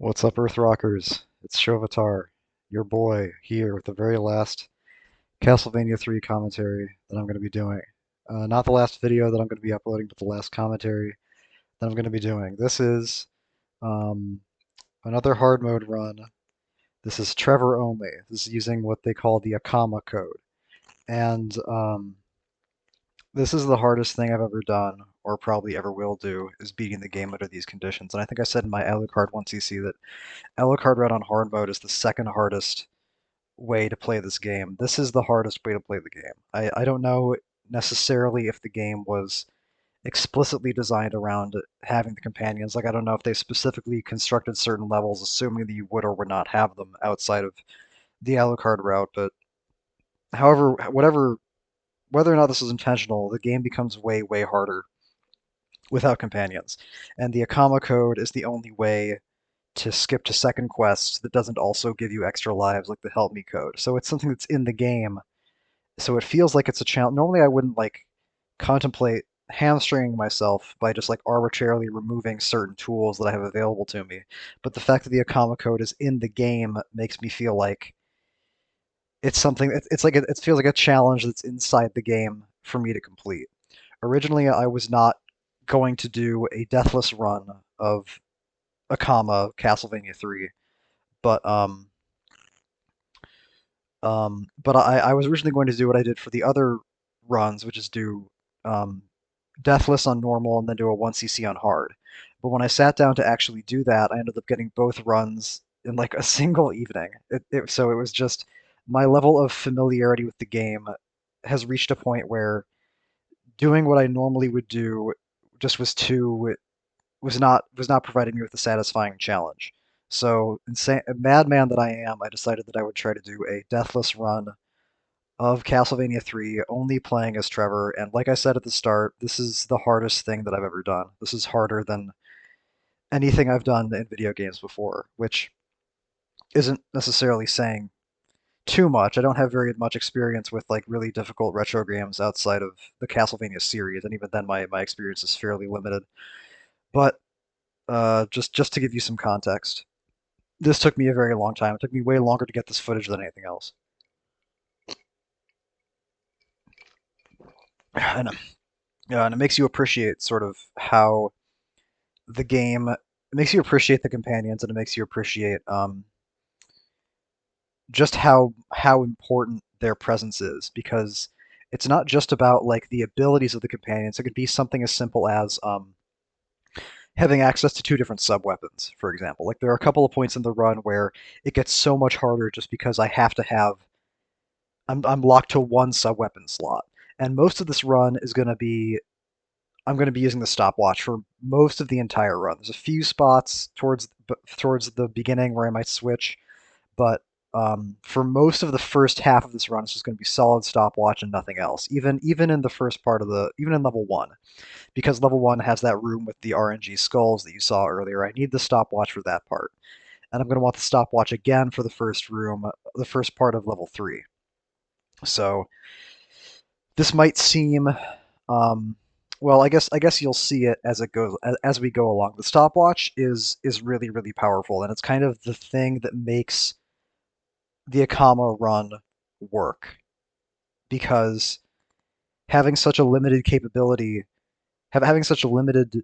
What's up, Earth Rockers? It's Shovatar, your boy, here with the very last Castlevania 3 commentary that I'm going to be doing. Not the last video that I'm going to be uploading, but the last commentary that I'm going to be doing. This is um, another hard mode run. This is Trevor only. This is using what they call the Akama code. And this is the hardest thing I've ever done, or probably ever will do, is beating the game under these conditions. And I think I said in my Alucard 1cc that Alucard Red on hard mode is the second hardest way to play this game. This is the hardest way to play the game. I don't know necessarily if the game was explicitly designed around having the companions. Like, I don't know if they specifically constructed certain levels assuming that you would or would not have them outside of the Alucard route, but however, whether or not this is intentional, the game becomes way, way harder without companions. And the Akama code is the only way to skip to second quests that doesn't also give you extra lives like the Help Me code. So it's something that's in the game, so it feels like it's a challenge. Normally, I wouldn't like contemplate hamstringing myself by just like arbitrarily removing certain tools that I have available to me. But the fact that the Akama code is in the game makes me feel like it's something. It's like it feels like a challenge that's inside the game for me to complete. Originally, I was not going to do a deathless run of Akama Castlevania 3, but I was originally going to do what I did for the other runs, which is do um, Deathless on normal and then do a 1cc on hard. But when I sat down to actually do that, I ended up getting both runs in like a single evening. So it was just my level of familiarity with the game has reached a point where doing what I normally would do just was not providing me with a satisfying challenge. So, insane, madman that I am, I decided that I would try to do a deathless run of Castlevania 3, only playing as Trevor. And like I said at the start, this is the hardest thing that I've ever done. This is harder than anything I've done in video games before, which isn't necessarily saying too much. I don't have very much experience with like really difficult retro games outside of the Castlevania series, and even then my experience is fairly limited. But just to give you some context, this took me a very long time. It took me way longer to get this footage than anything else. And, and it makes you appreciate sort of how the game, it makes you appreciate the companions, and it makes you appreciate just how important their presence is, because it's not just about like the abilities of the companions. It could be something as simple as having access to two different sub weapons, for example. Like, there are a couple of points in the run where it gets so much harder just because I have to have I'm locked to one sub weapon slot, and most of this run is going to be I'm going to be using the stopwatch for most of the entire run. There's a few spots towards the beginning where I might switch, but for most of the first half of this run, it's just going to be solid stopwatch and nothing else. Even in the first part of the even in level one, because level one has that room with the RNG skulls that you saw earlier. I need the stopwatch for that part, and I'm going to want the stopwatch again for the first room, the first part of level three. So this might seem um, well, I guess you'll see it as it goes as we go along. The stopwatch is really, really powerful, and it's kind of the thing that makes the Akama run work, because having such a limited capability, having such a limited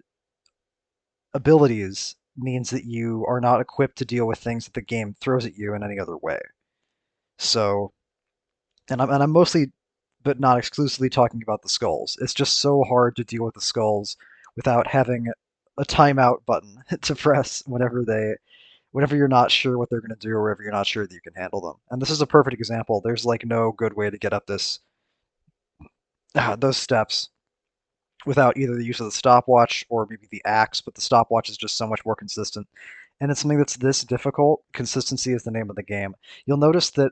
abilities means that you are not equipped to deal with things that the game throws at you in any other way. So, and I'm mostly, but not exclusively, talking about the skulls. It's just so hard to deal with the skulls without having a timeout button to press whenever you're not sure what they're going to do, or whenever you're not sure that you can handle them. And this is a perfect example. There's like no good way to get up those steps without either the use of the stopwatch or maybe the axe, but the stopwatch is just so much more consistent. And it's something that's this difficult. Consistency is the name of the game. You'll notice that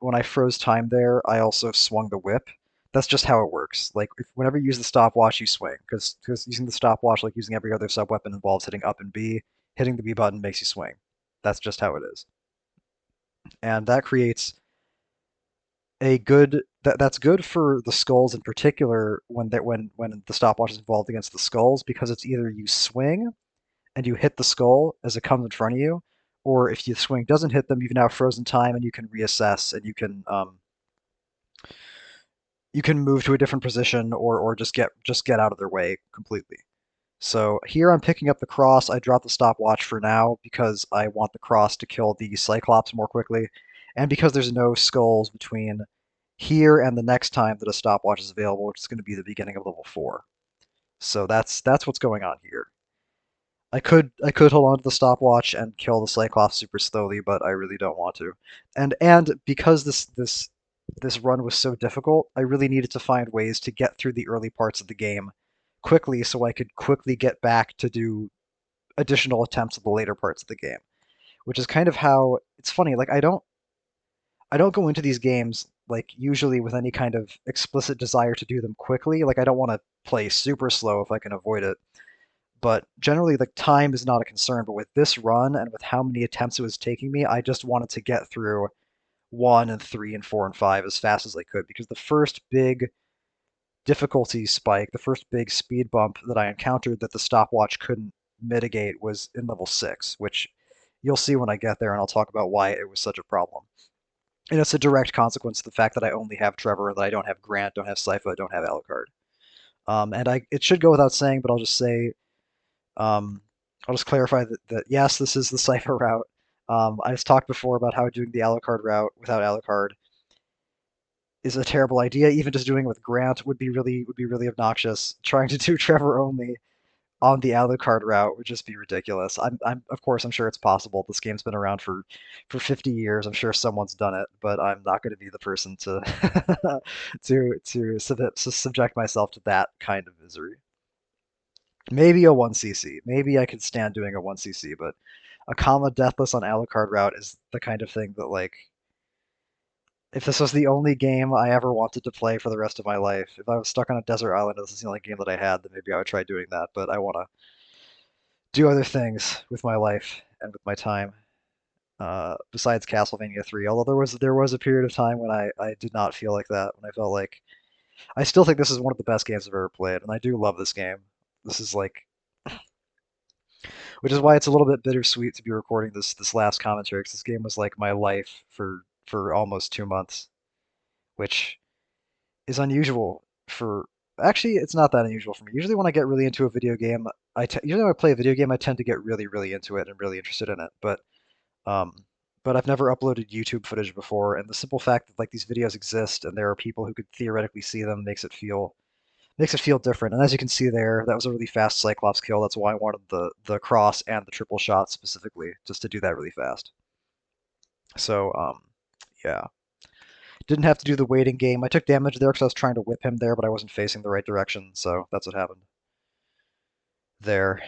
when I froze time there, I also swung the whip. That's just how it works. Like, whenever you use the stopwatch, you swing, because using the stopwatch, like using every other sub weapon, involves hitting up and B. Hitting the B button makes you swing. That's just how it is, and that creates that's good for the skulls in particular, when the stopwatch is involved against the skulls, because it's either you swing and you hit the skull as it comes in front of you, or if the swing doesn't hit them, you've now frozen time and you can reassess and you can move to a different position or just get out of their way completely. So here I'm picking up the cross. I drop the stopwatch for now because I want the cross to kill the Cyclops more quickly, and because there's no skulls between here and the next time that a stopwatch is available, which is going to be the beginning of level 4. So that's what's going on here. I could hold on to the stopwatch and kill the Cyclops super slowly, but I really don't want to. And because this run was so difficult, I really needed to find ways to get through the early parts of the game quickly so I could quickly get back to do additional attempts at the later parts of the game. Which is kind of how it's funny, like I don't go into these games like usually with any kind of explicit desire to do them quickly. Like I don't want to play super slow if I can avoid it. But generally, like time is not a concern. But with this run and with how many attempts it was taking me, I just wanted to get through 1 and 3 and 4 and 5 as fast as I could because the first big difficulty spike, the first big speed bump that I encountered that the stopwatch couldn't mitigate was in level 6, which you'll see when I get there, and I'll talk about why it was such a problem. And it's a direct consequence of the fact that I only have Trevor, that I don't have Grant, don't have Sypha, don't have Alucard. It should go without saying, but I'll just say, I'll just clarify that yes, this is the Sypha route. I've talked before about how doing the Alucard route without Alucard is a terrible idea. Even just doing it with Grant would be really obnoxious. Trying to do Trevor only on the Alucard route would just be ridiculous. I'm of course I'm sure it's possible. This game's been around for 50 years. I'm sure someone's done it, but I'm not going to be the person to to subject myself to that kind of misery. Maybe a 1cc. Maybe I could stand doing a 1cc, but a comma deathless on Alucard route is the kind of thing that like if this was the only game I ever wanted to play for the rest of my life, if I was stuck on a desert island and this is the only game that I had, then maybe I would try doing that. But I want to do other things with my life and with my time besides Castlevania 3. Although there was a period of time when I did not feel like that, when I felt like I still think this is one of the best games I've ever played, and I do love this game. This is like, which is why it's a little bit bittersweet to be recording this last commentary because this game was like my life for almost 2 months, which is unusual for. Actually, it's not that unusual for me. Usually, when I get really into a video game, usually when I play a video game, I tend to get really, really into it and really interested in it. Um, but I've never uploaded YouTube footage before, and the simple fact that like these videos exist and there are people who could theoretically see them makes it feel different. And as you can see there, that was a really fast Cyclops kill. That's why I wanted the cross and the triple shot specifically, just to do that really fast. So yeah. Didn't have to do the waiting game. I took damage there because I was trying to whip him there, but I wasn't facing the right direction, so that's what happened there.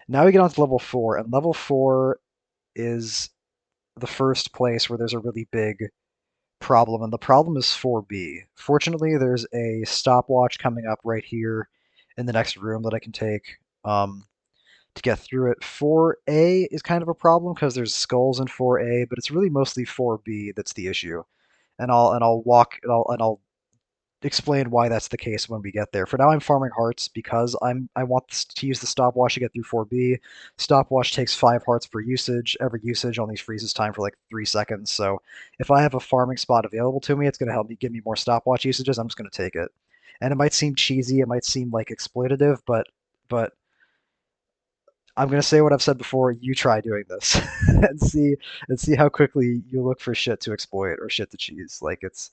Now we get on to level 4, and level 4 is the first place where there's a really big problem, and the problem is 4B. Fortunately, there's a stopwatch coming up right here in the next room that I can take to get through it. 4A is kind of a problem because there's skulls in 4A, but it's really mostly 4B that's the issue. And I'll explain why that's the case when we get there. For now, I'm farming hearts because I want to use the stopwatch to get through 4B. Stopwatch takes 5 hearts per usage. Every usage only freezes time for like 3 seconds. So if I have a farming spot available to me, it's going to help me give me more stopwatch usages. I'm just going to take it. And it might seem cheesy, it might seem like exploitative, but I'm going to say what I've said before. You try doing this and see how quickly you look for shit to exploit or shit to cheese. Like it's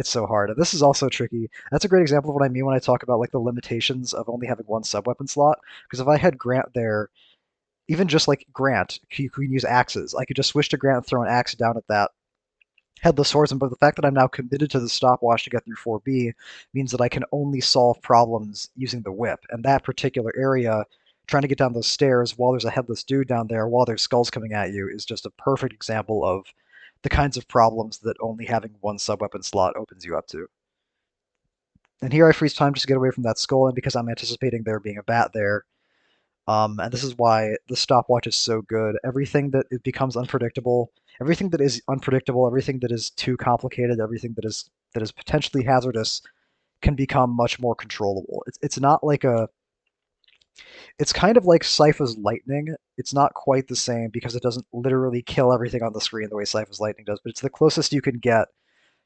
so hard. And this is also tricky. That's a great example of what I mean when I talk about like the limitations of only having one sub weapon slot. Because if I had Grant there, even just like Grant, you can use axes. I could just switch to Grant and throw an axe down at that headless swordsman. But the fact that I'm now committed to the stopwatch to get through 4B means that I can only solve problems using the whip. And that particular area, trying to get down those stairs while there's a headless dude down there, while there's skulls coming at you, is just a perfect example of the kinds of problems that only having one sub-weapon slot opens you up to. And here I freeze time just to get away from that skull, and because I'm anticipating there being a bat there. And this is why the stopwatch is so good. Everything that it becomes unpredictable, everything that is unpredictable, everything that is too complicated, everything that is potentially hazardous can become much more controllable. It's not like It's kind of like Sypha's lightning. It's not quite the same because it doesn't literally kill everything on the screen the way Sypha's lightning does, but it's the closest you can get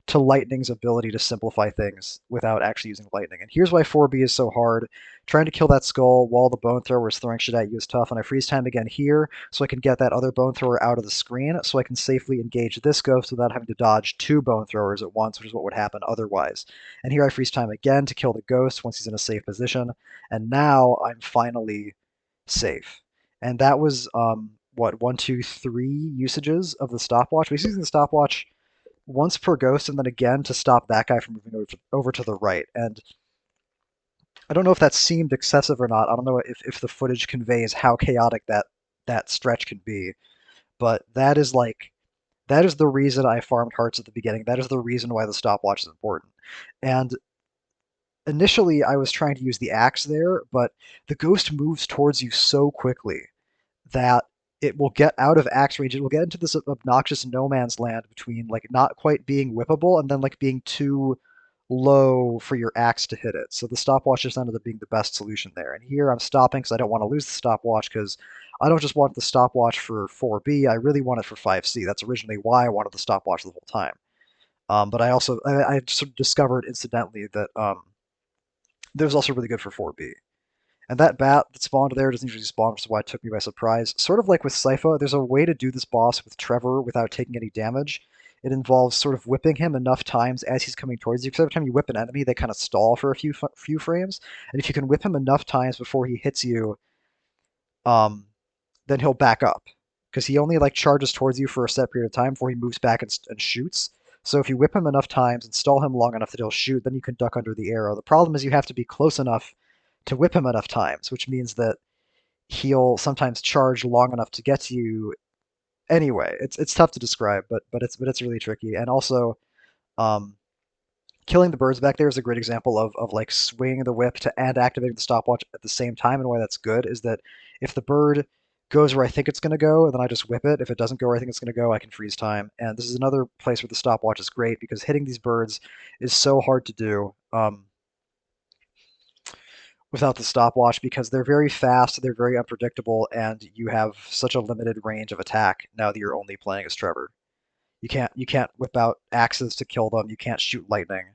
to Lightning's ability to simplify things without actually using Lightning. And here's why 4B is so hard. Trying to kill that skull while the Bone Thrower is throwing shit at you is tough, and I freeze time again here so I can get that other Bone Thrower out of the screen so I can safely engage this ghost without having to dodge two Bone Throwers at once, which is what would happen otherwise. And here I freeze time again to kill the ghost once he's in a safe position, and now I'm finally safe. And that was, what, one, two, three usages of the stopwatch? Basically, using the stopwatch once per ghost and then again to stop that guy from moving over to the right. And I don't know if that seemed excessive or not. I don't know if the footage conveys how chaotic that stretch can be, but that is the reason I farmed hearts at the beginning. That is the reason why the stopwatch is important. And initially I was trying to use the axe there, but the ghost moves towards you so quickly that it will get out of axe range. It will get into this obnoxious no man's land between like not quite being whippable and then like being too low for your axe to hit it. So the stopwatch just ended up being the best solution there. And here I'm stopping because I don't want to lose the stopwatch because I don't just want the stopwatch for 4B. I really want it for 5C. That's originally why I wanted the stopwatch the whole time. But I sort of discovered incidentally that that was also really good for 4B. And that bat that spawned there doesn't usually spawn, which is why it took me by surprise. Sort of like with Sypha, there's a way to do this boss with Trevor without taking any damage. It involves sort of whipping him enough times as he's coming towards you, because every time you whip an enemy, they kind of stall for a few frames. And if you can whip him enough times before he hits you, um, then he'll back up. Because he only like charges towards you for a set period of time before he moves back and shoots. So if you whip him enough times and stall him long enough that he'll shoot, then you can duck under the arrow. The problem is you have to be close enough to whip him enough times, which means that he'll sometimes charge long enough to get to you anyway. It's tough to describe, but it's really tricky. And also, um, killing the birds back there is a great example of like swinging the whip to and activating the stopwatch at the same time. And why that's good is that if the bird goes where I think it's going to go, and then I just whip it. If it doesn't go where I think it's going to go, I can freeze time. And this is another place where the stopwatch is great because hitting these birds is so hard to do. Without the stopwatch because they're very fast, they're very unpredictable, and you have such a limited range of attack now that you're only playing as Trevor. You can't whip out axes to kill them. You can't shoot lightning.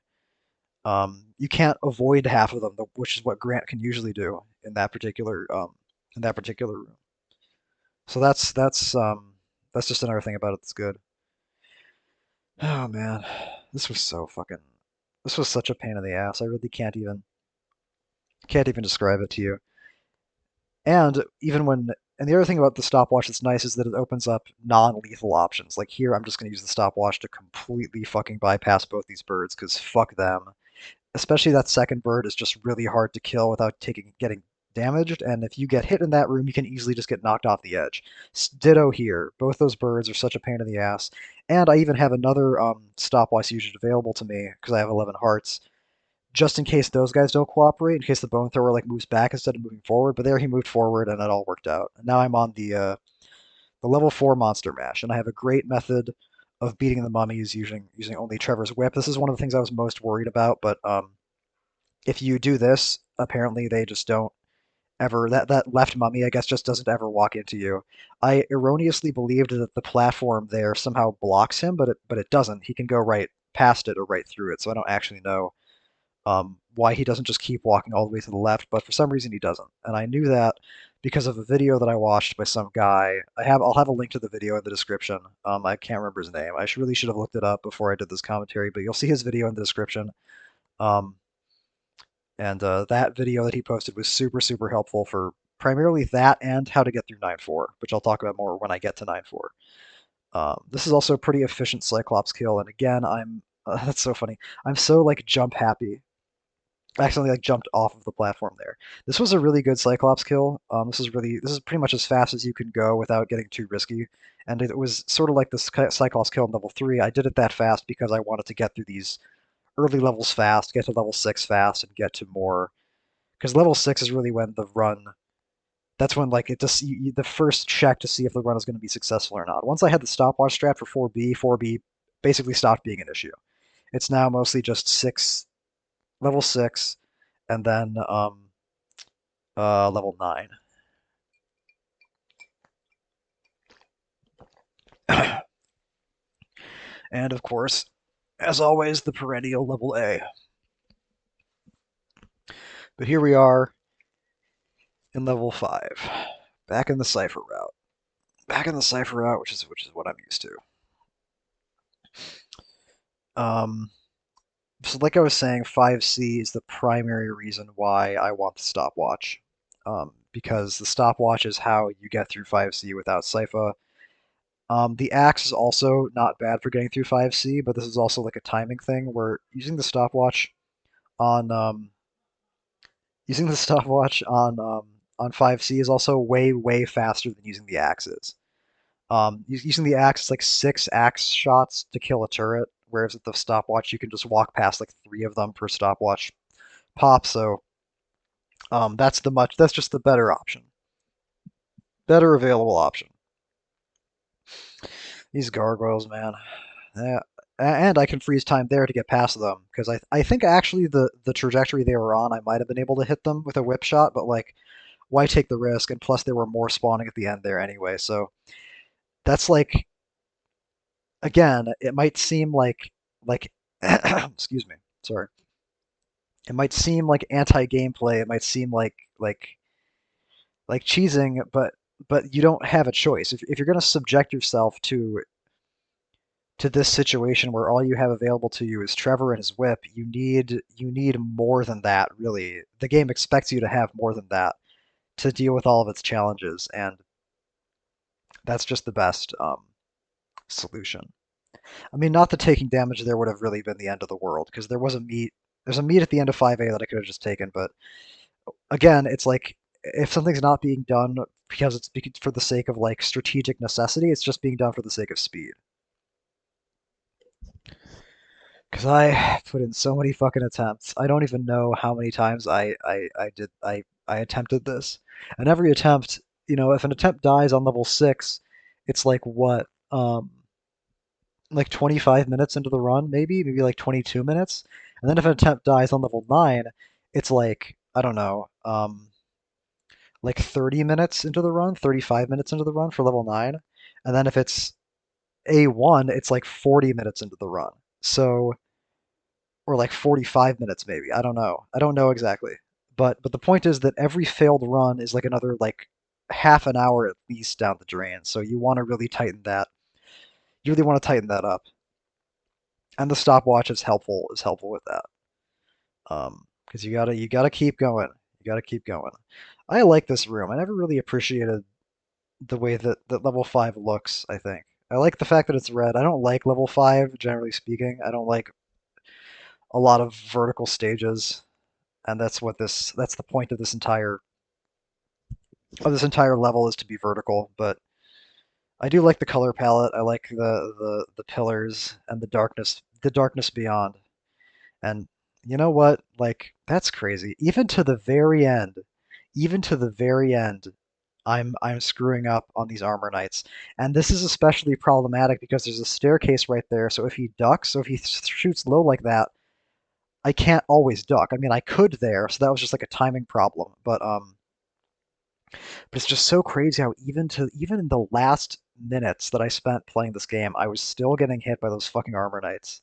You can't avoid half of them, which is what Grant can usually do in that particular room. So that's just another thing about it that's good. Oh man, this was so fucking. This was such a pain in the ass. I really can't even describe it to you. And even when, and the other thing about the stopwatch that's nice is that it opens up non-lethal options. Like here, I'm just going to use the stopwatch to completely fucking bypass both these birds because fuck them. Especially that second bird is just really hard to kill without getting damaged. And if you get hit in that room, you can easily just get knocked off the edge. Ditto here. Both those birds are such a pain in the ass. And I even have another stopwatch usage available to me because I have 11 hearts just in case those guys don't cooperate, in case the bone thrower like moves back instead of moving forward. But there he moved forward, and it all worked out. And now I'm on the level 4 monster mash, and I have a great method of beating the mummies using only Trevor's whip. This is one of the things I was most worried about, but if you do this, apparently they just don't ever that left mummy I guess just doesn't ever walk into you. I erroneously believed that the platform there somehow blocks him, but it doesn't. He can go right past it or right through it, so I don't actually know why he doesn't just keep walking all the way to the left, but for some reason he doesn't. And I knew that because of a video that I watched by some guy. I'll have a link to the video in the description. I can't remember his name. I really should have looked it up before I did this commentary, but you'll see his video in the description. Um, and that video that he posted was super, super helpful for primarily that and how to get through 9-4, which I'll talk about more when I get to 9-4. This is also a pretty efficient Cyclops kill, and again, that's so funny. I'm so like jump happy. I accidentally like jumped off of the platform there. This was a really good Cyclops kill. This is pretty much as fast as you can go without getting too risky. And it was sort of like the Cyclops kill in level 3. I did it that fast because I wanted to get through these early levels fast, get to level 6 fast, and get to more. Because level 6 is really when the run. That's when like it just the first check to see if the run is going to be successful or not. Once I had the stopwatch strat for 4B, 4B basically stopped being an issue. It's now mostly just level 6, and then level 9. And of course, as always, the perennial level A. But here we are in level 5, back in the cipher route. Back in the cipher route, which is what I'm used to. Um, so like I was saying, 5C is the primary reason why I want the stopwatch. Because the stopwatch is how you get through 5C without Sypha. The axe is also not bad for getting through 5C, but this is also like a timing thing where on using the stopwatch on 5C is also way faster than using the axes. Using the axe is like 6 axe shots to kill a turret, whereas with the stopwatch you can just walk past like 3 of them per stopwatch pop. So that's just the better option, better available option. These gargoyles, man. Yeah. And I can freeze time there to get past them because I think actually the trajectory they were on I might have been able to hit them with a whip shot, but like why take the risk? And plus there were more spawning at the end there anyway, so that's like again it might seem like excuse me, sorry, it might seem like anti-gameplay, it might seem like cheesing, but you don't have a choice if you're going to subject yourself to this situation where all you have available to you is Trevor and his whip. You need more than that, really. The game expects you to have more than that to deal with all of its challenges, and that's just the best solution. I mean, not that taking damage there would have really been the end of the world, because there's a meat at the end of 5A that I could have just taken, but again, it's like if something's not being done because it's for the sake of like strategic necessity, it's just being done for the sake of speed. Because I put in so many fucking attempts. I don't even know how many times I attempted this. And every attempt, if an attempt dies on level 6, it's like what? Like 25 minutes into the run, maybe like 22 minutes. And then if an attempt dies on level 9, it's like, I don't know, like 30 minutes into the run, 35 minutes into the run for level 9. And then if it's A1, it's like 40 minutes into the run. So or like 45 minutes maybe. I don't know. I don't know exactly. But the point is that every failed run is like another like half an hour at least down the drain. So you want to really tighten that. You really want to tighten that up. And the stopwatch is helpful with that. Because you gotta keep going. You gotta keep going. I like this room. I never really appreciated the way that level 5 looks, I think. I like the fact that it's red. I don't like level 5, generally speaking. I don't like a lot of vertical stages. And that's the point of this entire level is to be vertical. But I do like the color palette. I like the pillars and the darkness beyond. And you know what? Like that's crazy. Even to the very end, I'm screwing up on these armor knights. And this is especially problematic because there's a staircase right there. So if he ducks, so if he shoots low like that, I can't always duck. I mean, I could there, so that was just like a timing problem. But it's just so crazy how even in the last minutes that I spent playing this game, I was still getting hit by those fucking armor knights.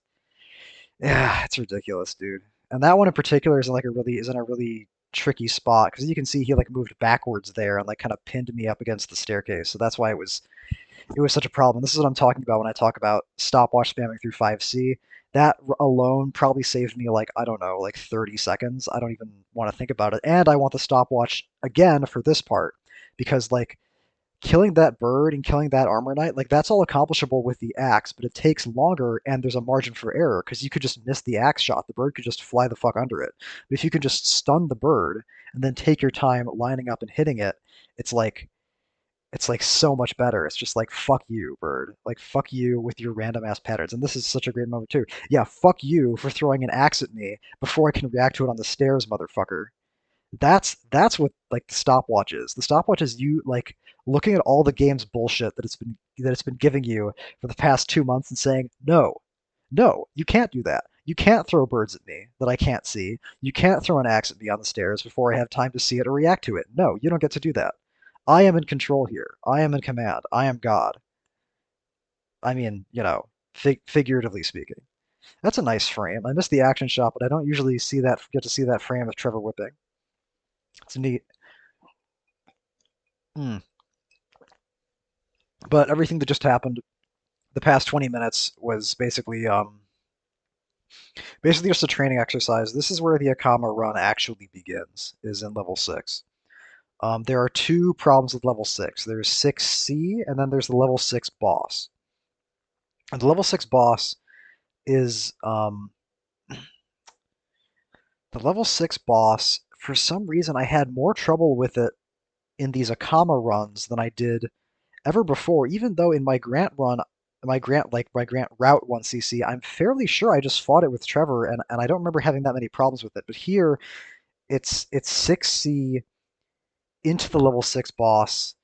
Yeah, it's ridiculous, dude. And that one in particular is in a really tricky spot because you can see he like moved backwards there and like kind of pinned me up against the staircase. So that's why it was such a problem. This is what I'm talking about when I talk about stopwatch spamming through 5C. That alone probably saved me like, I don't know, like 30 seconds. I don't even want to think about it. And I want the stopwatch again for this part because like killing that bird and killing that armor knight, like that's all accomplishable with the axe, but it takes longer and there's a margin for error because you could just miss the axe shot. The bird could just fly the fuck under it. But if you can just stun the bird and then take your time lining up and hitting it, it's like it's like so much better. It's just like fuck you, bird. Like fuck you with your random ass patterns. And this is such a great moment too. Yeah, fuck you for throwing an axe at me before I can react to it on the stairs, motherfucker. That's what like the stopwatch is. The stopwatch is you like looking at all the game's bullshit that it's been giving you for the past 2 months and saying, no, no, you can't do that. You can't throw birds at me that I can't see. You can't throw an axe at me on the stairs before I have time to see it or react to it. No, you don't get to do that. I am in control here. I am in command. I am God. I mean, figuratively speaking. That's a nice frame. I missed the action shot, but I don't usually get to see that frame of Trevor whipping. It's neat. Hmm. But everything that just happened the past 20 minutes was basically just a training exercise. This is where the Akama run actually begins, is in level 6. There are two problems with level 6. There's 6C, and then there's the level 6 boss. And the level 6 boss is the level 6 boss. For some reason, I had more trouble with it in these Akama runs than I did ever before. Even though in my Grant run, my Grant route 1cc, I'm fairly sure I just fought it with Trevor, and I don't remember having that many problems with it. But here, it's 6C into the level 6 boss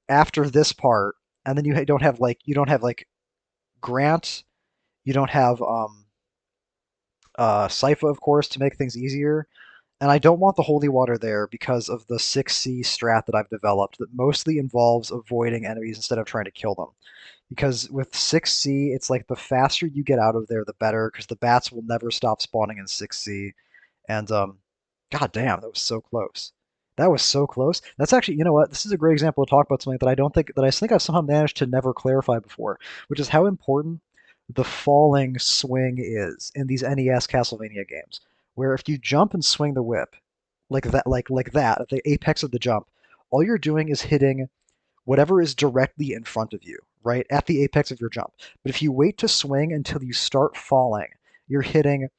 after this part, and then you don't have like Grant, you don't have Sypha, of course, to make things easier. And I don't want the holy water there because of the 6C strat that I've developed that mostly involves avoiding enemies instead of trying to kill them. Because with 6C, it's like the faster you get out of there, the better, because the bats will never stop spawning in 6C. And god damn, that was so close. That was so close. That's actually, you know what? This is a great example to talk about something that I think I've somehow managed to never clarify before, which is how important the falling swing is in these NES Castlevania games. Where if you jump and swing the whip like that at the apex of the jump, all you're doing is hitting whatever is directly in front of you, right? At the apex of your jump. But if you wait to swing until you start falling, you're hitting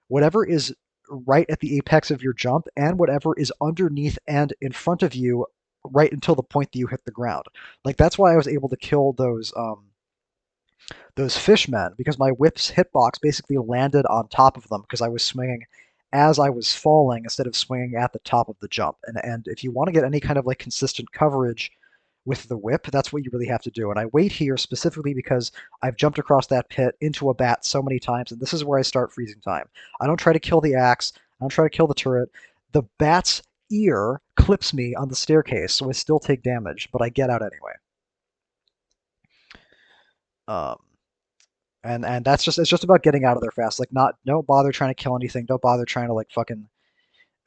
whatever is right at the apex of your jump and whatever is underneath and in front of you right until the point that you hit the ground. Like that's why I was able to kill those fishmen because my whip's hitbox basically landed on top of them because I was swinging as I was falling instead of swinging at the top of the jump. And if you want to get any kind of like consistent coverage with the whip, that's what you really have to do. And I wait here specifically because I've jumped across that pit into a bat so many times, and this is where I start freezing time. I don't try to kill the axe. I don't try to kill the turret. The bat's ear clips me on the staircase, so I still take damage, but I get out anyway. Um, and it's just about getting out of there fast. Like not don't bother trying to kill anything. Don't bother trying to like fucking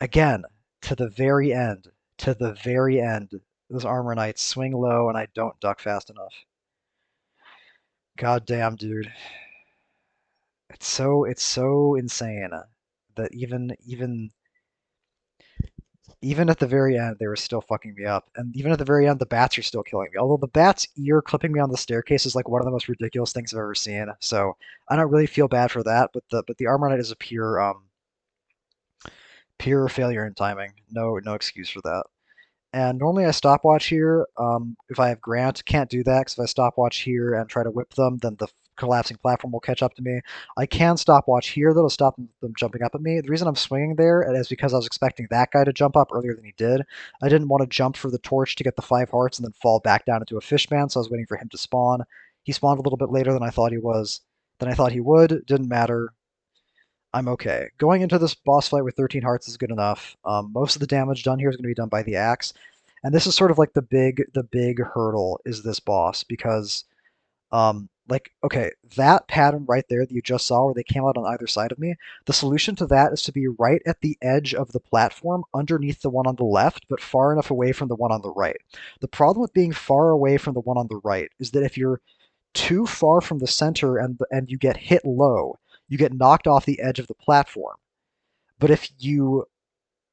again to the very end. To the very end. Those armor knights swing low and I don't duck fast enough. God damn, dude. It's so insane that even at the very end they were still fucking me up. And even at the very end the bats are still killing me. Although the bat's ear clipping me on the staircase is like one of the most ridiculous things I've ever seen. So I don't really feel bad for that, but the armor knight is a pure failure in timing. No excuse for that. And normally I stopwatch here. If I have Grant, can't do that because if I stopwatch here and try to whip them, then the collapsing platform will catch up to me. I can stopwatch here, that'll stop them jumping up at me. The reason I'm swinging there is because I was expecting that guy to jump up earlier than he did. I didn't want to jump for the torch to get the 5 hearts and then fall back down into a fishman, so I was waiting for him to spawn. He spawned a little bit later than I thought he would. Didn't matter. I'm okay. Going into this boss fight with 13 hearts is good enough. Most of the damage done here is going to be done by the axe, and this is sort of like the big hurdle is this boss because like okay, that pattern right there that you just saw where they came out on either side of me, the solution to that is to be right at the edge of the platform underneath the one on the left, but far enough away from the one on the right. The problem with being far away from the one on the right is that if you're too far from the center and you get hit low, you get knocked off the edge of the platform. But if you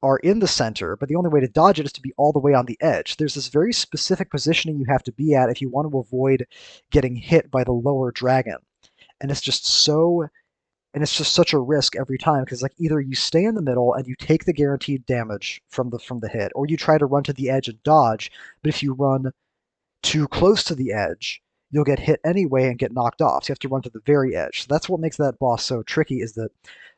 are in the center, but the only way to dodge it is to be all the way on the edge. There's this very specific positioning you have to be at if you want to avoid getting hit by the lower dragon. And it's just such a risk every time because like either you stay in the middle and you take the guaranteed damage from the hit, or you try to run to the edge and dodge. But if you run too close to the edge, you'll get hit anyway and get knocked off. So you have to run to the very edge. So that's what makes that boss so tricky is that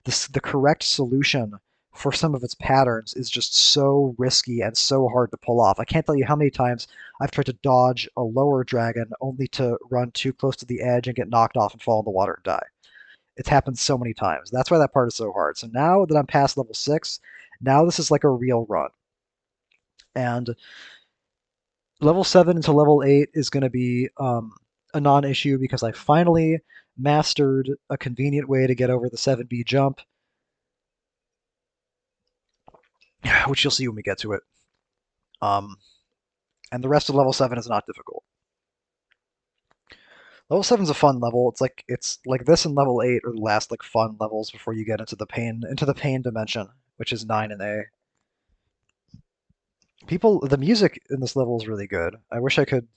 the correct solution for some of its patterns is just so risky and so hard to pull off. I can't tell you how many times I've tried to dodge a lower dragon only to run too close to the edge and get knocked off and fall in the water and die. It's happened so many times. That's why that part is so hard. So now that I'm past level 6, now this is like a real run. And level 7 into level 8 is going to be a non-issue because I finally mastered a convenient way to get over the 7B jump, which you'll see when we get to it. Um, and the rest of level 7 is not difficult. Level 7 is a fun level. It's like this and level 8 are the last like fun levels before you get into the pain dimension, which is 9 and A. The music in this level is really good. I wish I could.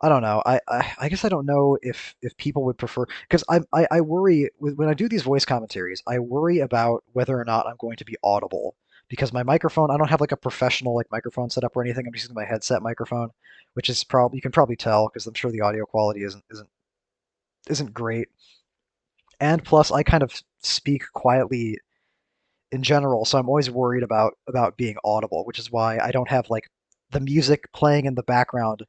I don't know. I guess I don't know if people would prefer, because I worry when I do these voice commentaries. I worry about whether or not I'm going to be audible because my microphone. I don't have like a professional like microphone set up or anything. I'm using my headset microphone, which is probably you can probably tell because I'm sure the audio quality isn't great. And plus, I kind of speak quietly in general, so I'm always worried about being audible, which is why I don't have like the music playing in the background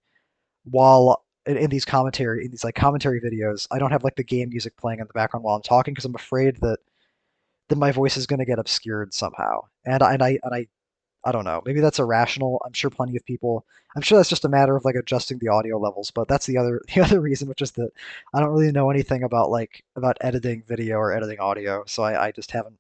while in these like commentary videos. I don't have like the game music playing in the background while I'm talking because I'm afraid that my voice is going to get obscured somehow. And I don't know. Maybe that's irrational. I'm sure plenty of people. I'm sure that's just a matter of like adjusting the audio levels. But that's the other the other reason, which is that I don't really know anything about editing video or editing audio. So I just haven't,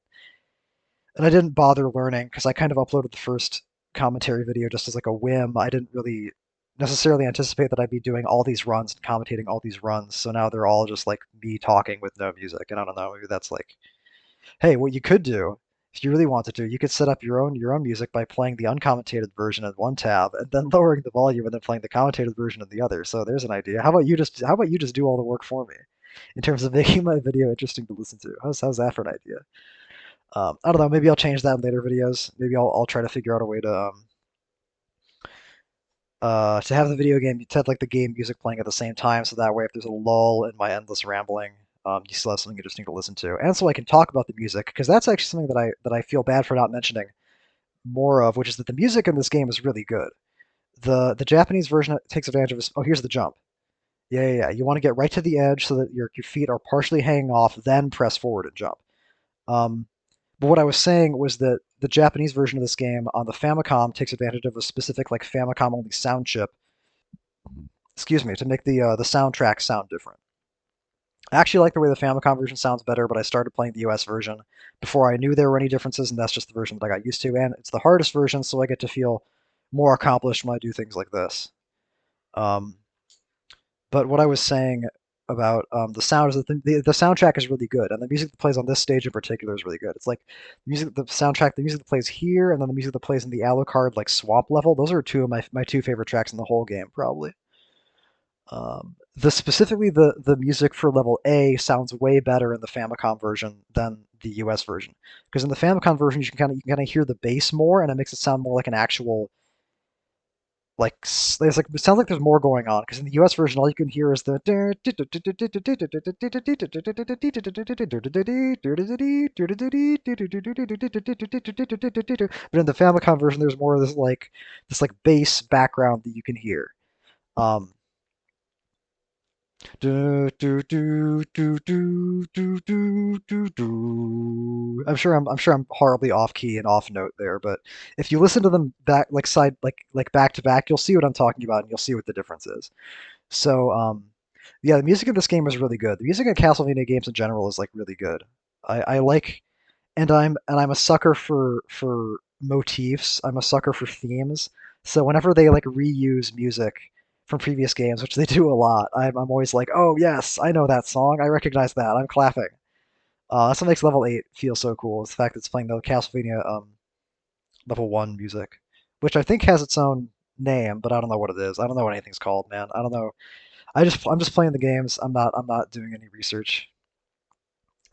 and I didn't bother learning because I kind of uploaded the first commentary video just as like a whim. I didn't really necessarily anticipate that I'd be doing all these runs and commentating all these runs. So now they're all just like me talking with no music. And I don't know, maybe that's like, hey, what you could do if you really wanted to, you could set up your own music by playing the uncommented version in one tab and then lowering the volume and then playing the commentated version in the other. So there's an idea. How about you just do all the work for me in terms of making my video interesting to listen to? How's that for an idea? I don't know. Maybe I'll change that in later videos. Maybe I'll try to figure out a way to have the video game to have like the game music playing at the same time, so that way if there's a lull in my endless rambling, you still have something interesting to listen to, and so I can talk about the music because that's actually something that I feel bad for not mentioning more of, which is that the music in this game is really good. The Japanese version takes advantage of this. Oh, here's the jump. Yeah, yeah, yeah. You want to get right to the edge so that your feet are partially hanging off, then press forward and jump. Um, but what I was saying was that the Japanese version of this game on the Famicom takes advantage of a specific like Famicom only sound chip, excuse me, to make the soundtrack sound different. I actually like the way the Famicom version sounds better, but I started playing the US version before I knew there were any differences, and that's just the version that I got used to. And it's the hardest version, so I get to feel more accomplished when I do things like this. Um, but what I was saying about the sound is that the soundtrack is really good, and the music that plays on this stage in particular is really good. It's like the music that plays here, and then the music that plays in the Alucard like swamp level. Those are two of my two favorite tracks in the whole game, probably. The music for level A sounds way better in the Famicom version than the US version, because in the Famicom version you can kind of hear the bass more, and it makes it sound more like an actual like it's like it sounds like there's more going on. Because in the US version, all you can hear is the but in the Famicom version, there's more of this like bass background that you can hear. Um, I'm sure I'm horribly off key and off note there, but if you listen to them back like back to back, you'll see what I'm talking about and you'll see what the difference is. So yeah, the music in this game is really good. The music in Castlevania games in general is like really good. I like, and I'm a sucker for motifs. I'm a sucker for themes. So whenever they like reuse music from previous games, which they do a lot, I'm always like, oh yes, I know that song. I recognize that. I'm clapping. That's what makes level 8 feel so cool. Is the fact that it's playing the Castlevania level 1 music, which I think has its own name, but I don't know what it is. I don't know what anything's called, man. I don't know. I'm just playing the games. I'm not doing any research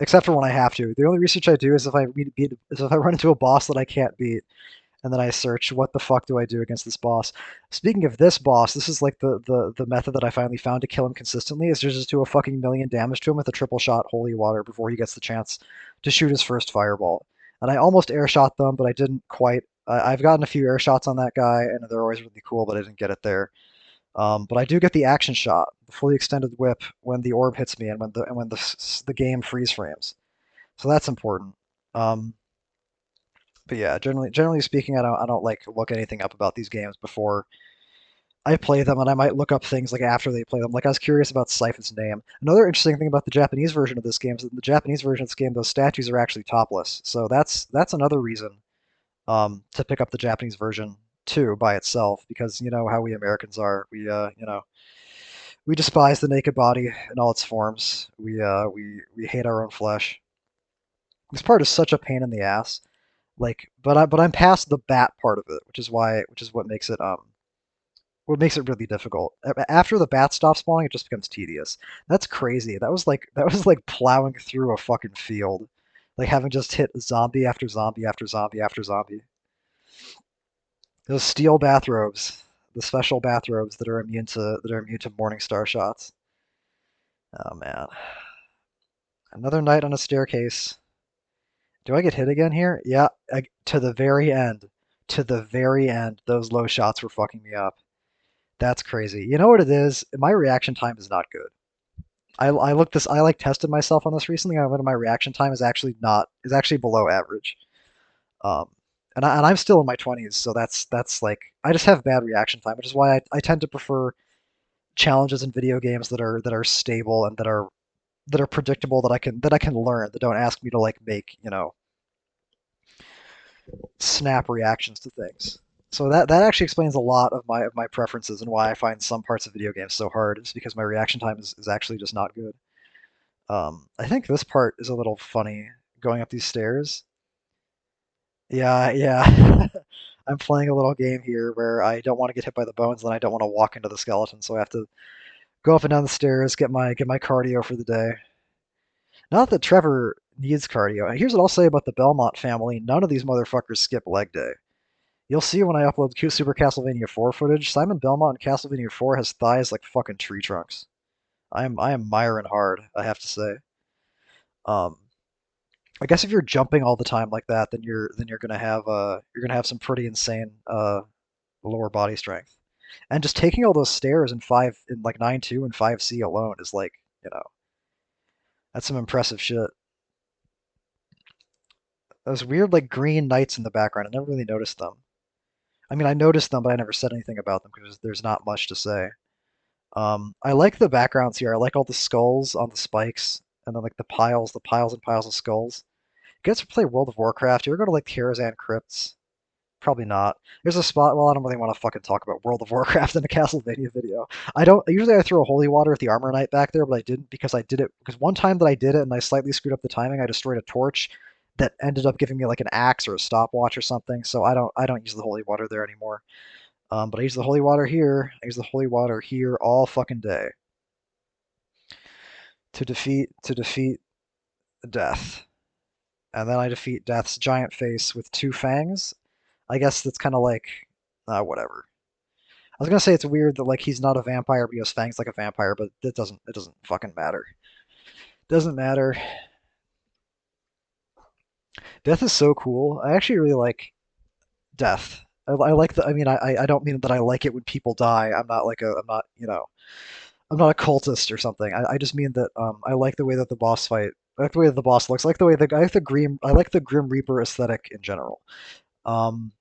except for when I have to. The only research I do is if I run into a boss that I can't beat, and then I search what the fuck do I do against this boss. Speaking of this boss, this is like the method that I finally found to kill him consistently is just do a fucking million damage to him with a triple shot holy water before he gets the chance to shoot his first fireball. And I almost air shot them, but I didn't quite. I've gotten a few air shots on that guy, and they're always really cool, but I didn't get it there. But I do get the action shot, the fully extended whip when the orb hits me and when the game freeze frames. So that's important. Um, but yeah, generally speaking, I don't like look anything up about these games before I play them, and I might look up things like after they play them. Like I was curious about Siphon's name. Another interesting thing about the Japanese version of this game is that in the Japanese version of this game, those statues are actually topless. So that's another reason to pick up the Japanese version too by itself, because you know how we Americans are. We despise the naked body in all its forms. We hate our own flesh. This part is such a pain in the ass. Like, but I'm past the bat part of it, which is what makes it really difficult. After the bats stop spawning, it just becomes tedious. That's crazy. That was like plowing through a fucking field, like having just hit zombie after zombie after zombie after zombie. Those steel bathrobes, the special bathrobes that are immune to morning star shots. Oh man, another night on a staircase. Do I get hit again here? Yeah, to the very end. To the very end, those low shots were fucking me up. That's crazy. You know what it is? My reaction time is not good. I looked this. I like tested myself on this recently. I learned my reaction time is actually below average. Um, and I'm still in my 20s, so that's like I just have bad reaction time, which is why I tend to prefer challenges in video games that are stable and that are predictable, that I can learn, that don't ask me to like make snap reactions to things. So that actually explains a lot of my preferences and why I find some parts of video games so hard. It's because my reaction time is actually just not good. I think this part is a little funny going up these stairs. Yeah, yeah. I'm playing a little game here where I don't want to get hit by the bones, and I don't want to walk into the skeleton, so I have to go up and down the stairs, get my cardio for the day. Not that Trevor needs cardio. Here's what I'll say about the Belmont family: none of these motherfuckers skip leg day. You'll see when I upload Super Castlevania 4 footage, Simon Belmont in Castlevania 4 has thighs like fucking tree trunks. I am miring hard, I have to say. Um, I guess if you're jumping all the time like that, then you're gonna have some pretty insane lower body strength. And just taking all those stairs in like 9.2 and 5C alone is like, you know, that's some impressive shit. Those weird like green knights in the background, I never really noticed them. I mean, I noticed them, but I never said anything about them because there's not much to say. I like the backgrounds here. I like all the skulls on the spikes, and then like the piles and piles of skulls. You guys ever play World of Warcraft? You ever go to like Karazhan crypts? Probably not. There's a spot. Well, I don't really want to fucking talk about World of Warcraft in a Castlevania video. I don't. Usually, I throw holy water at the armor knight back there, but I didn't because I did it because one time that I did it and I slightly screwed up the timing. I destroyed a torch that ended up giving me like an axe or a stopwatch or something. So I don't use the holy water there anymore. But I use the holy water here. I use the holy water here all fucking day to defeat death, and then I defeat death's giant face with two fangs. I guess that's kind of like whatever. I was gonna say it's weird that like he's not a vampire but he has fangs like a vampire, but it doesn't fucking matter. Doesn't matter. Death is so cool. I actually really like death. I like the. I mean, I don't mean that I like it when people die. I'm not I'm not a cultist or something. I just mean that I like the way that the boss fight. I like the way that the boss looks. I like the way the I like the grim. I like the Grim Reaper aesthetic in general. Um,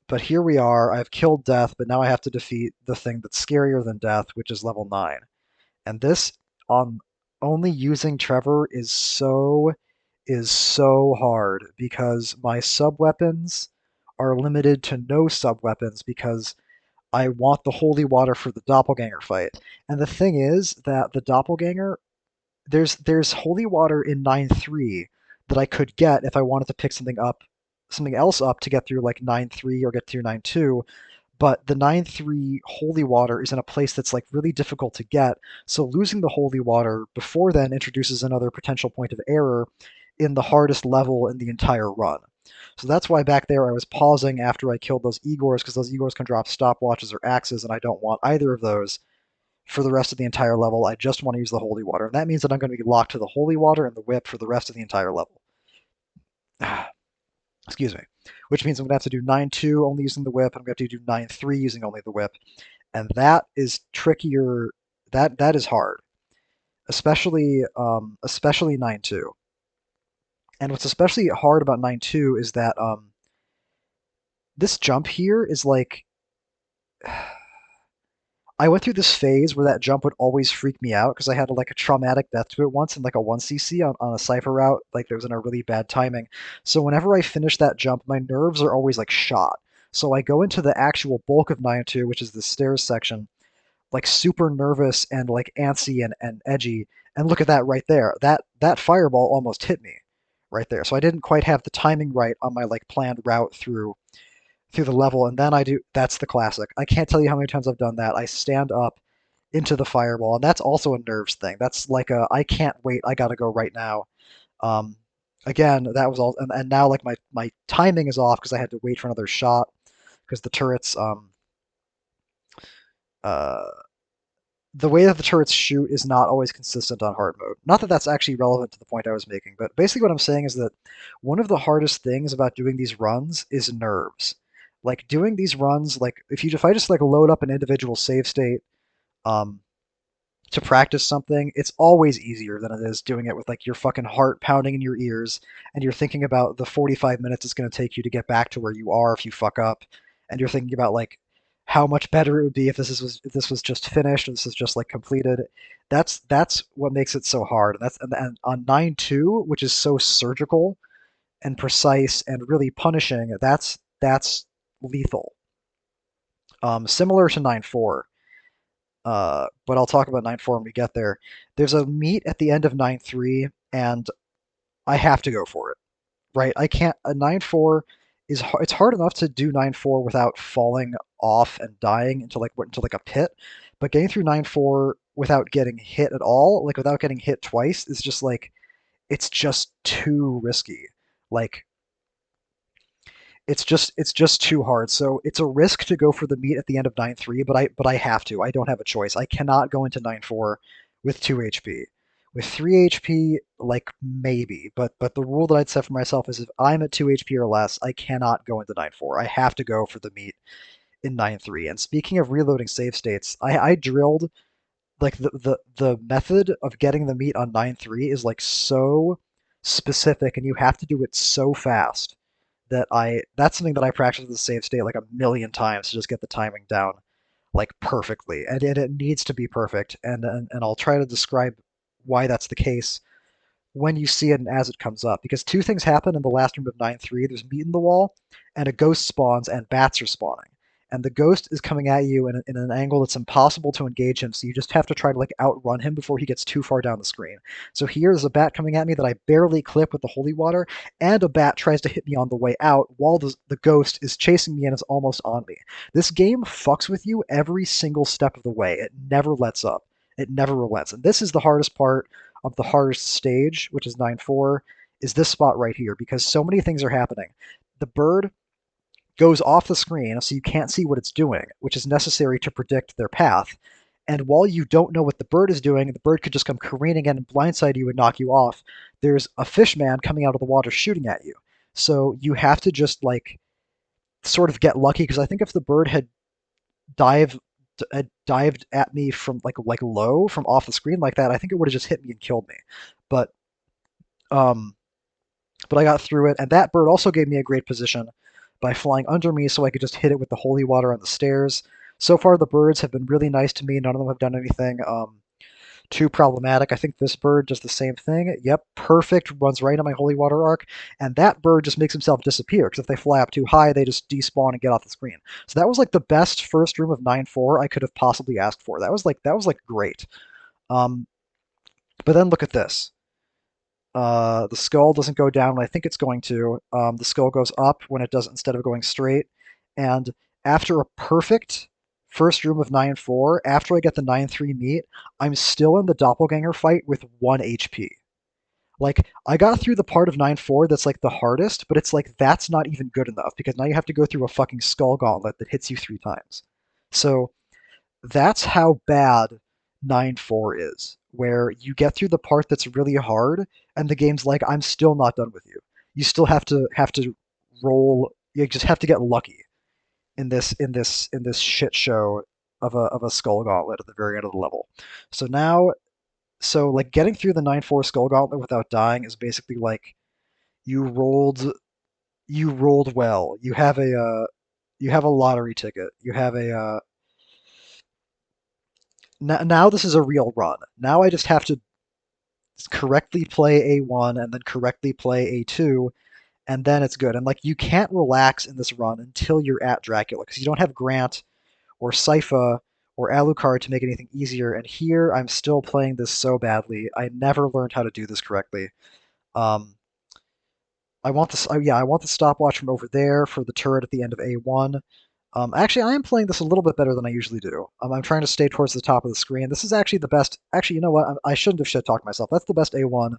but here we are. I've killed Death, but now I have to defeat the thing that's scarier than Death, which is level 9. And this on only using Trevor is so hard because my sub weapons are limited to no sub weapons because I want the holy water for the doppelganger fight. And the thing is that the doppelganger, there's holy water in 9.3 that I could get if I wanted to pick something else up to get through like 9.3 or get through 9.2, but the 9.3 holy water is in a place that's like really difficult to get, so losing the holy water before then introduces another potential point of error in the hardest level in the entire run. So that's why back there I was pausing after I killed those Igors, because those Igors can drop stopwatches or axes, and I don't want either of those for the rest of the entire level. I just want to use the holy water, and that means that I'm going to be locked to the holy water and the whip for the rest of the entire level. Excuse me. Which means I'm going to have to do 9.2 only using the whip, and I'm going to have to do 9.3 using only the whip. and that is trickier. That is hard, especially 9-2. And what's especially hard about 9-2 is that this jump here is like I went through this phase where that jump would always freak me out because I had like a traumatic death to it once in like a 1cc on a cipher route, like there was in a really bad timing. So whenever I finish that jump, my nerves are always like shot. So I go into the actual bulk of 9-2, which is the stairs section, like super nervous and like antsy and edgy. And look at that right there. That fireball almost hit me right there. So I didn't quite have the timing right on my like planned route through the level, and then I do. That's the classic. I can't tell you how many times I've done that. I stand up into the fireball, and that's also a nerves thing. That's like a I can't wait. I gotta go right now. Um, Again, that was all, and now like my timing is off because I had to wait for another shot because the turrets uh the way that the turrets shoot is not always consistent on hard mode. Not that that's actually relevant to the point I was making, but basically what I'm saying is that one of the hardest things about doing these runs is nerves. Like doing these runs, like if I just like load up an individual save state, um, to practice something, it's always easier than it is doing it with like your fucking heart pounding in your ears and you're thinking about the 45 minutes it's going to take you to get back to where you are if you fuck up, and you're thinking about like how much better it would be if this was just finished and this is just like completed. That's what makes it so hard. And on 9-2, which is so surgical and precise and really punishing, that's lethal. Similar to 9-4, but I'll talk about 9-4 when we get there. There's a meet at the end of 9-3, and I have to go for it. Right? I can't. A 9-4 is it's hard enough to do 9-4 without falling off and dying into like a pit, but getting through 9-4 without getting hit at all, like without getting hit twice, is just like it's just too risky. Like it's just too hard. So it's a risk to go for the meat at the end of 9-3, but I have to. I don't have a choice. I cannot go into 9-4 with 2 HP. With 3 HP, like maybe, but the rule that I'd set for myself is if I'm at 2 HP or less, I cannot go into 9-4. I have to go for the meat in 9-3. And speaking of reloading save states, I drilled like the method of getting the meat on 9-3 is like so specific, and you have to do it so fast that that's something that I practice with the save state like a million times to just get the timing down like perfectly, and it needs to be perfect, and I'll try to describe why that's the case when you see it and as it comes up. Because two things happen in the last room of 9-3. There's meat in the wall, and a ghost spawns, and bats are spawning. And the ghost is coming at you in an angle that's impossible to engage him, so you just have to try to like outrun him before he gets too far down the screen. So here's a bat coming at me that I barely clip with the holy water, and a bat tries to hit me on the way out while the ghost is chasing me and is almost on me. This game fucks with you every single step of the way. It never lets up. It never relents. And this is the hardest part of the hardest stage, which is 9-4, is this spot right here, because so many things are happening. The bird goes off the screen, so you can't see what it's doing, which is necessary to predict their path. And while you don't know what the bird is doing, the bird could just come careening in and blindside you and knock you off. There's a fish man coming out of the water shooting at you. So you have to just like sort of get lucky, because I think if the bird dived dived at me from like low from off the screen like that, I think it would have just hit me and killed me. But um, but I got through it, and that bird also gave me a great position by flying under me, so I could just hit it with the holy water on the stairs. So far, the birds have been really nice to me. None of them have done anything too problematic. I think this bird does the same thing. Yep, perfect. Runs right on my holy water arc, and that bird just makes himself disappear because if they fly up too high, they just despawn and get off the screen. So that was like the best first room of 9-4 I could have possibly asked for. That was like great. Um, but then look at this. The skull doesn't go down when I think it's going to. The skull goes up when it does instead of going straight. And after a perfect first room of 9-4, after I get the 9-3 meat, I'm still in the doppelganger fight with 1 HP. Like, I got through the part of 9-4 that's like the hardest, but it's like that's not even good enough because now you have to go through a fucking skull gauntlet that hits you 3 times. So that's how bad 9-4 is, where you get through the part that's really hard, and the game's like, I'm still not done with you. You still have to roll. You just have to get lucky in this shit show of a skull gauntlet at the very end of the level. So now, so like getting through the 9-4 skull gauntlet without dying is basically like you rolled you rolled well. You have a lottery ticket. You have a now this is a real run. Now I just have to correctly play A1 and then correctly play A2, and then it's good. And like you can't relax in this run until you're at Dracula because you don't have Grant or Sypha or Alucard to make anything easier. And here I'm still playing this so badly. I never learned how to do this correctly. Um, I want this. Yeah, I want the stopwatch from over there for the turret at the end of A1. Actually, I am playing this a little bit better than I usually do. I'm trying to stay towards the top of the screen. This is actually the best. Actually, you know what? I shouldn't have shit talked myself. That's the best A1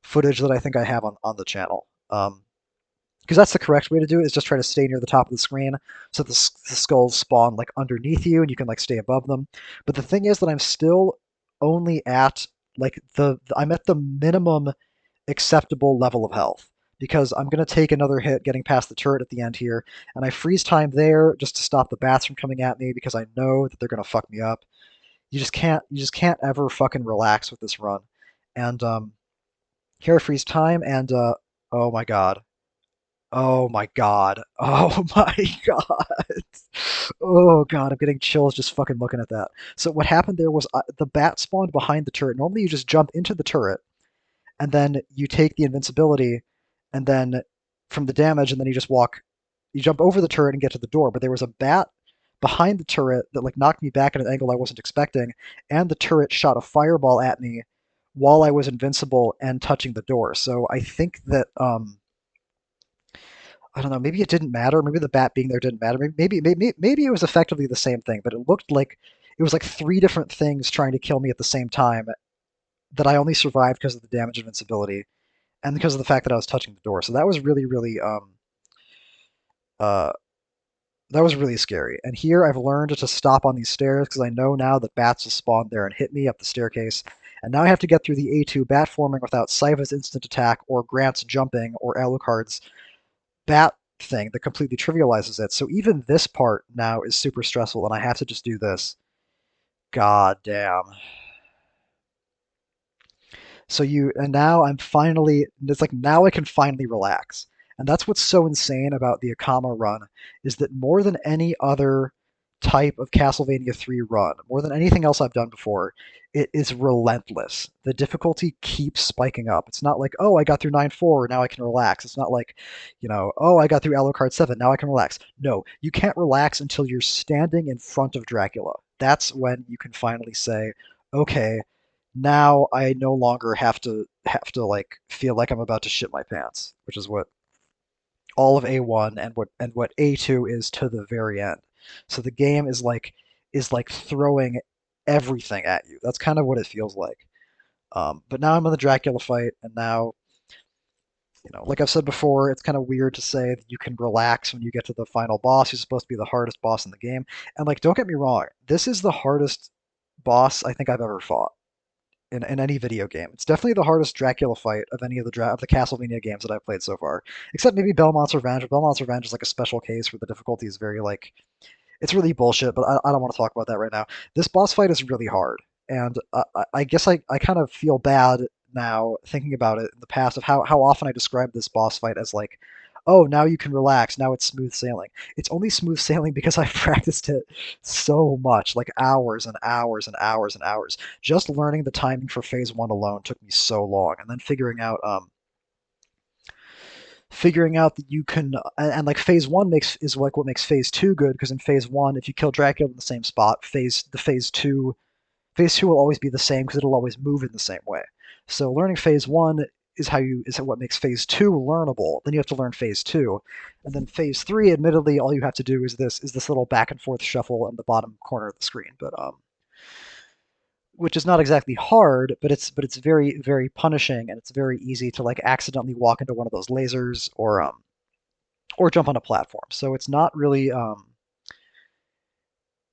footage that I think I have on the channel. Because that's the correct way to do it, is just try to stay near the top of the screen so the skulls spawn like underneath you and you can like stay above them. But the thing is that I'm still only at like I'm at the minimum acceptable level of health because I'm going to take another hit getting past the turret at the end here, and I freeze time there just to stop the bats from coming at me because I know that they're going to fuck me up. You just can't ever fucking relax with this run. And here I freeze time and oh my god. Oh my god. Oh my god. Oh god, I'm getting chills just fucking looking at that. So what happened there was the bat spawned behind the turret. Normally you just jump into the turret and then you take the invincibility and then from the damage and then you jump over the turret and get to the door. But there was a bat behind the turret that like knocked me back at an angle I wasn't expecting, and the turret shot a fireball at me while I was invincible and touching the door. So I think that I don't know. Maybe it didn't matter. Maybe the bat being there didn't matter. Maybe it was effectively the same thing, but it looked like it was like three different things trying to kill me at the same time. That I only survived because of the damage invincibility and because of the fact that I was touching the door. So that was really uh that was really scary. And here I've learned to stop on these stairs because I know now that bats will spawn there and hit me up the staircase. And now I have to get through the A2 bat forming without Sypha's instant attack or Grant's jumping or Alucard's bat thing that completely trivializes it. So even this part now is super stressful, and I have to just do this. God damn. And now I'm finally, it's like now I can finally relax. And that's what's so insane about the Akama run, is that more than any other type of Castlevania 3 run, more than anything else I've done before, it is relentless. The difficulty keeps spiking up. It's not like, oh, I got through 9-4, now I can relax. It's not like, oh, I got through Alucard 7, now I can relax. No, you can't relax until you're standing in front of Dracula. That's when you can finally say, okay, now I no longer have to like feel like I'm about to shit my pants, which is what all of A1 and what A2 is to the very end. So the game is like throwing everything at you. That's kind of what it feels like. But now I'm in the Dracula fight, and now like I've said before, it's kind of weird to say that you can relax when you get to the final boss, who's supposed to be the hardest boss in the game. And like, don't get me wrong, this is the hardest boss I think I've ever fought in any video game. It's definitely the hardest Dracula fight of any of the Castlevania games that I've played so far, except maybe Belmont's Revenge. Belmont's Revenge is like a special case where the difficulty is very like it's really bullshit. But I don't want to talk about that right now. This boss fight is really hard, and I guess I kind of feel bad now thinking about it in the past of how often I described this boss fight as like, oh, now you can relax. Now it's smooth sailing. It's only smooth sailing because I've practiced it so much, like hours and hours and hours and hours. Just learning the timing for phase one alone took me so long, and then figuring out that you can and like phase one makes is like what makes phase two good because in phase one, if you kill Dracula in the same spot, phase two will always be the same because it'll always move in the same way. So learning phase one is what makes phase two learnable. Then you have to learn phase two, and then phase three. Admittedly, all you have to do is this little back and forth shuffle in the bottom corner of the screen, but which is not exactly hard, but it's very very punishing, and it's very easy to like accidentally walk into one of those lasers or jump on a platform. So it's not really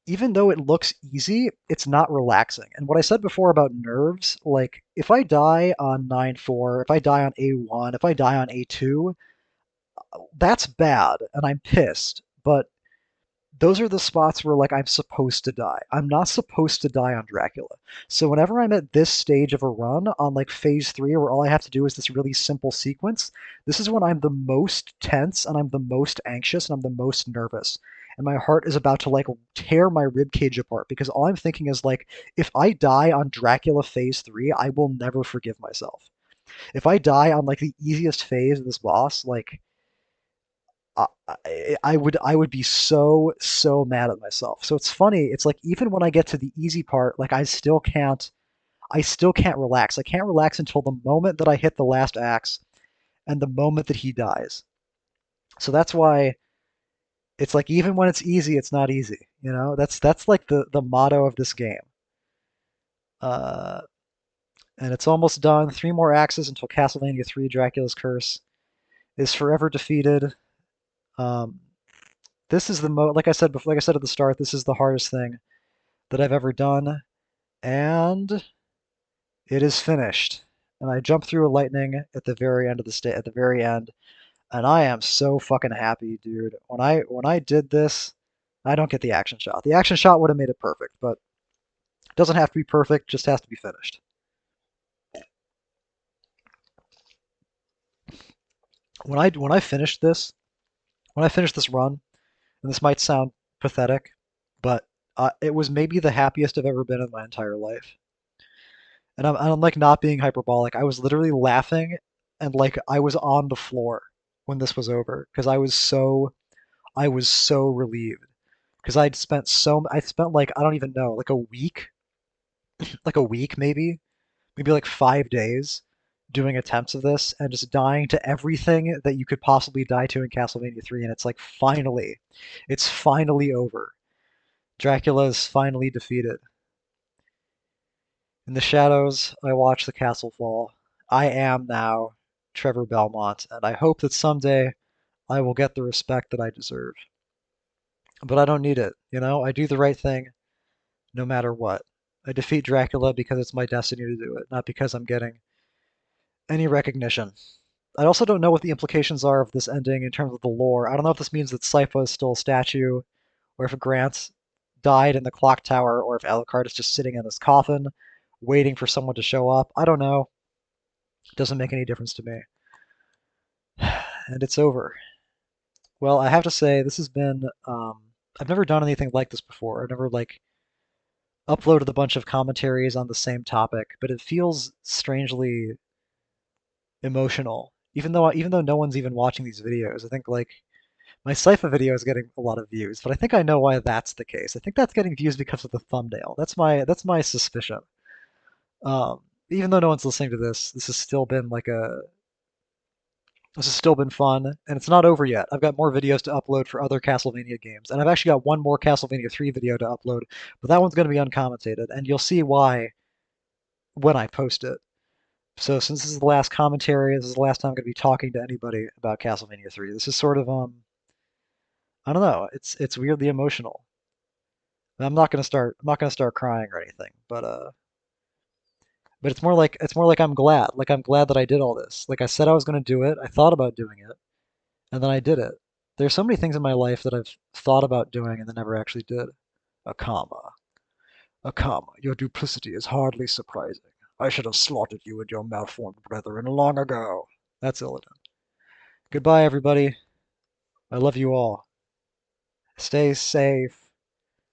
even though it looks easy, it's not relaxing. And what I said before about nerves, like if I die on 9-4, if I die on A1, if I die on A2, that's bad and I'm pissed. But those are the spots where like I'm supposed to die. I'm not supposed to die on Dracula. So whenever I'm at this stage of a run on like phase 3 where all I have to do is this really simple sequence, this is when I'm the most tense and I'm the most anxious and I'm the most nervous. And my heart is about to like tear my rib cage apart because all I'm thinking is like if I die on Dracula phase 3, I will never forgive myself. If I die on like the easiest phase of this boss, like I would be so mad at myself. So it's funny. It's like even when I get to the easy part, like I still can't relax. I can't relax until the moment that I hit the last axe and the moment that he dies. So that's why it's like even when it's easy, it's not easy. You know, that's like the motto of this game. Uh, and it's almost done. 3 more axes until Castlevania 3: Dracula's Curse is forever defeated. Um, this is the like I said before, like I said at the start, this is the hardest thing that I've ever done, and it is finished. And I jumped through a lightning at the very end of the at the very end, and I am so fucking happy, dude. When I did this, I don't get the action shot. The action shot would have made it perfect, but it doesn't have to be perfect, just has to be finished. When I finished this, when I finished this run, and this might sound pathetic, but it was maybe the happiest I've ever been in my entire life. And I'm like not being hyperbolic. I was literally laughing and like I was on the floor when this was over because I was so relieved because I spent like I don't even know like a week maybe like 5 days doing attempts of this and just dying to everything that you could possibly die to in Castlevania 3 and it's like it's finally over. Dracula is finally defeated. In the shadows, I watch the castle fall. I am now Trevor Belmont, and I hope that someday I will get the respect that I deserve. But I don't need it, you know? I do the right thing no matter what. I defeat Dracula because it's my destiny to do it, not because I'm getting any recognition. I also don't know what the implications are of this ending in terms of the lore. I don't know if this means that Sypha is still a statue, or if Grant died in the clock tower, or if Alucard is just sitting in his coffin, waiting for someone to show up. I don't know. It doesn't make any difference to me. And it's over. Well, I have to say, this has been. I've never done anything like this before. I've never, like, uploaded a bunch of commentaries on the same topic, but it feels strangely emotional. Even though no one's even watching these videos, I think, like, my Sypha video is getting a lot of views, but I think I know why that's the case. I think that's getting views because of the thumbnail. That's my suspicion. Even though no one's listening to this, this has still been fun, and it's not over yet. I've got more videos to upload for other Castlevania games, and I've actually got one more Castlevania 3 video to upload, but that one's going to be uncommented, and you'll see why when I post it. So since this is the last commentary, this is the last time I'm going to be talking to anybody about Castlevania 3. This is sort of I don't know, it's weirdly emotional. I'm not going to start crying or anything, but it's more like I'm glad that I did all this. Like I said I was going to do it. I thought about doing it. And then I did it. There's so many things in my life that I've thought about doing and then never actually did. A comma. A comma. Your duplicity is hardly surprising. I should have slaughtered you and your malformed brethren long ago. That's Illidan. Goodbye, everybody. I love you all. Stay safe.